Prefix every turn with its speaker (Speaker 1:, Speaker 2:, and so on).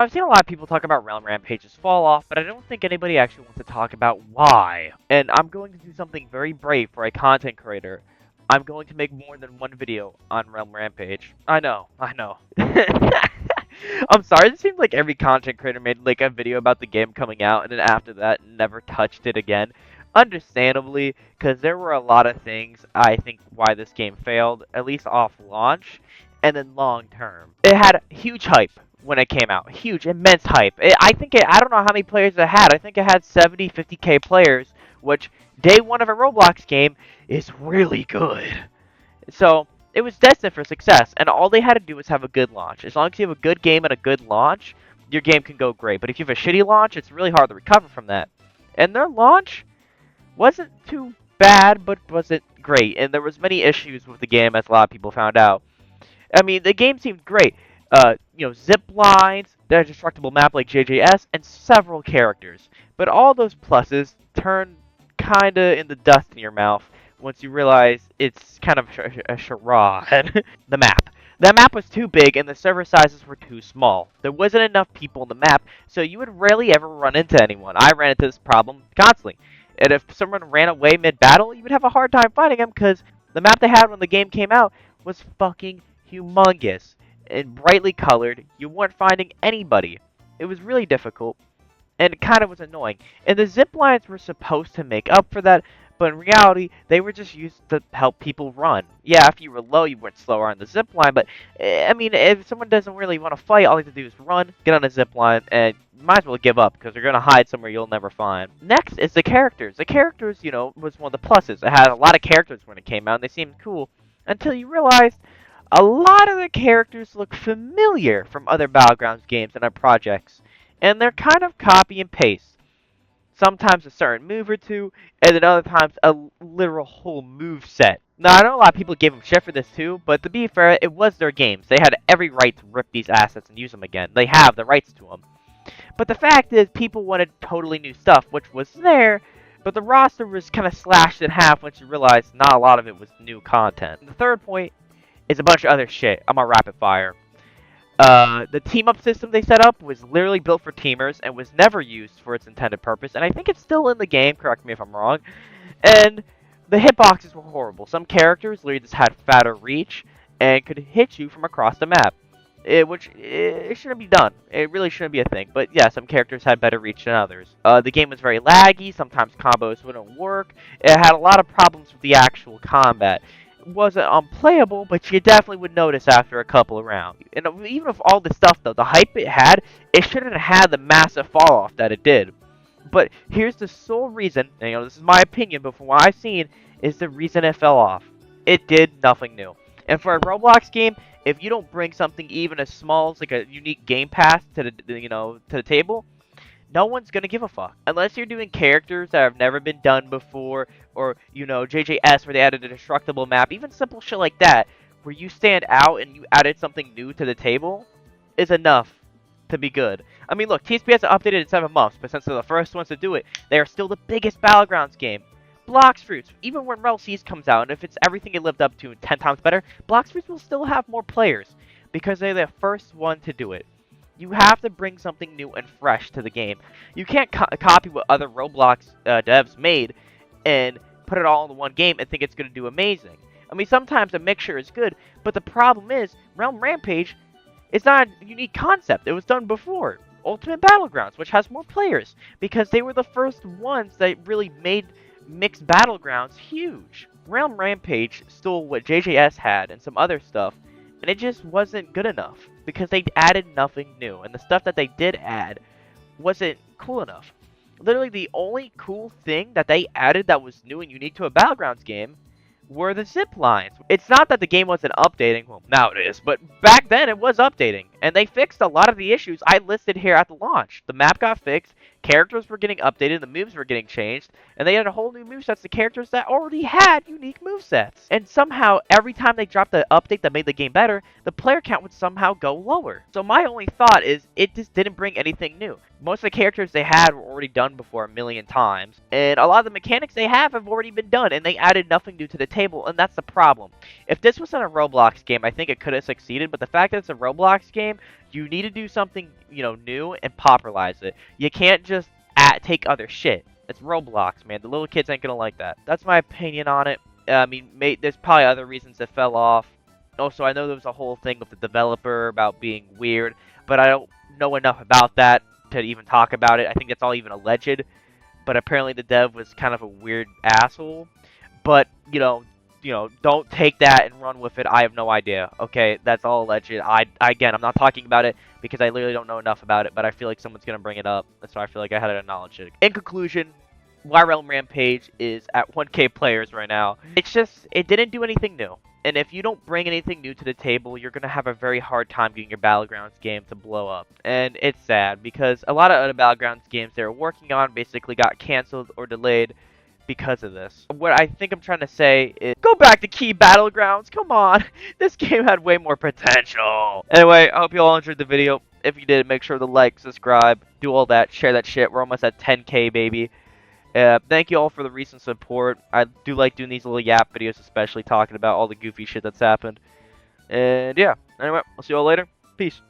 Speaker 1: I've seen a lot of people talk about Realm Rampage's fall off, but I don't think anybody actually wants to talk about why. And I'm going to do something very brave for a content creator. I'm going to make more than one video on Realm Rampage. I know, I know. I'm sorry, it seems like every content creator made like a video about the game coming out and then after that never touched it again. Understandably, because there were a lot of things I think why this game failed, at least off launch, and then long term. It had huge hype when it came out. Huge, immense hype. I don't know how many players it had. I think it had 70, 50k players, which day one of a Roblox game is really good. So it was destined for success, and all they had to do was have a good launch. As long as you have a good game and a good launch, your game can go great. But if you have a shitty launch, it's really hard to recover from that. And their launch wasn't too bad, but wasn't great. And there was many issues with the game, as a lot of people found out. I mean, the game seemed great. Zip lines, the destructible map like JJS, and several characters. But all those pluses turn kinda in the dust in your mouth once you realize it's kind of a charade. The map. That map was too big and the server sizes were too small. There wasn't enough people on the map, so you would rarely ever run into anyone. I ran into this problem constantly. And if someone ran away mid-battle, you would have a hard time finding them because the map they had when the game came out was fucking humongous and brightly colored. You weren't finding anybody. It was really difficult, and it kind of was annoying. And the zip lines were supposed to make up for that, but in reality, they were just used to help people run. Yeah, if you were low, you went slower on the zip line, but I mean, if someone doesn't really want to fight, all you have to do is run, get on a zip line, and you might as well give up because they're going to hide somewhere you'll never find. Next is the characters. The characters, was one of the pluses. It had a lot of characters when it came out, and they seemed cool until you realized a lot of the characters look familiar from other Battlegrounds games and other projects, and they're kind of copy and paste. Sometimes a certain move or two, and then other times a literal whole move set. Now, I know a lot of people gave them shit for this too, but to be fair, it was their games. They had every right to rip these assets and use them again. They have the rights to them. But the fact is, people wanted totally new stuff, which was there, but the roster was kind of slashed in half once you realized not a lot of it was new content. The third point is a bunch of other shit. I'm on rapid fire. The team-up system they set up was literally built for teamers and was never used for its intended purpose, and I think it's still in the game, correct me if I'm wrong. And the hitboxes were horrible. Some characters literally just had fatter reach and could hit you from across the map. Which it shouldn't be done. It really shouldn't be a thing. But yeah, some characters had better reach than others. The game was very laggy. Sometimes combos wouldn't work. It had a lot of problems with the actual combat. It wasn't unplayable, but you definitely would notice after a couple of rounds. And even with all this stuff, though, the hype it had, it shouldn't have had the massive fall off that it did. But here's the sole reason, and, this is my opinion, but from what I've seen, is the reason it fell off. It did nothing new. And for a Roblox game, if you don't bring something even as small as like a unique game pass to the table, no one's gonna give a fuck. Unless you're doing characters that have never been done before, or JJS where they added a destructible map, even simple shit like that, where you stand out and you added something new to the table, is enough to be good. I mean, look, TSP hasn't updated in 7 months, but since they're the first ones to do it, they are still the biggest Battlegrounds game. Blox Fruits, even when Realm Seas comes out, and if it's everything it lived up to 10 times better, Blox Fruits will still have more players, because they're the first one to do it. You have to bring something new and fresh to the game. You can't copy what other Roblox devs made and put it all into one game and think it's going to do amazing. I mean, sometimes a mixture is good, but the problem is, Realm Rampage is not a unique concept. It was done before. Ultimate Battlegrounds, which has more players, because they were the first ones that really made mixed Battlegrounds huge. Realm Rampage stole what JJS had and some other stuff, and it just wasn't good enough, because they added nothing new, and the stuff that they did add wasn't cool enough. Literally, the only cool thing that they added that was new and unique to a Battlegrounds game were the zip lines. It's not that the game wasn't updating, well, now it is, but back then it was updating, and they fixed a lot of the issues I listed here at the launch. The map got fixed, characters were getting updated, the moves were getting changed, and they had a whole new movesets to characters that already had unique movesets. And somehow, every time they dropped the update that made the game better, the player count would somehow go lower. So my only thought is, it just didn't bring anything new. Most of the characters they had were already done before a million times, and a lot of the mechanics they have already been done, and they added nothing new to the table, and that's the problem. If this wasn't a Roblox game, I think it could have succeeded, but the fact that it's a Roblox game game, you need to do something, new and popularize it. You can't just take other shit. It's Roblox, man. The little kids ain't gonna like that. That's my opinion on it. I mean, there's probably other reasons it fell off. Also, I know there was a whole thing with the developer about being weird, but I don't know enough about that to even talk about it. I think that's all even alleged. But apparently the dev was kind of a weird asshole. But, don't take that and run with it. I have no idea. Okay, that's all alleged. Again, I'm not talking about it because I literally don't know enough about it, but I feel like someone's going to bring it up. So I feel like I had to acknowledge it. In conclusion, why Realm Rampage is at 1K players right now. It's just, it didn't do anything new. And if you don't bring anything new to the table, you're going to have a very hard time getting your battlegrounds game to blow up. And it's sad because a lot of other battlegrounds games they were working on basically got canceled or delayed because of this. What I think I'm trying to say is, go back to key battlegrounds. Come on. This game had way more potential. Anyway, I hope you all enjoyed the video. If you did, make sure to like, subscribe, do all that, share that shit. We're almost at 10K, baby. Thank you all for the recent support. I do like doing these little yap videos, especially talking about all the goofy shit that's happened. And yeah, anyway, I'll see you all later. Peace.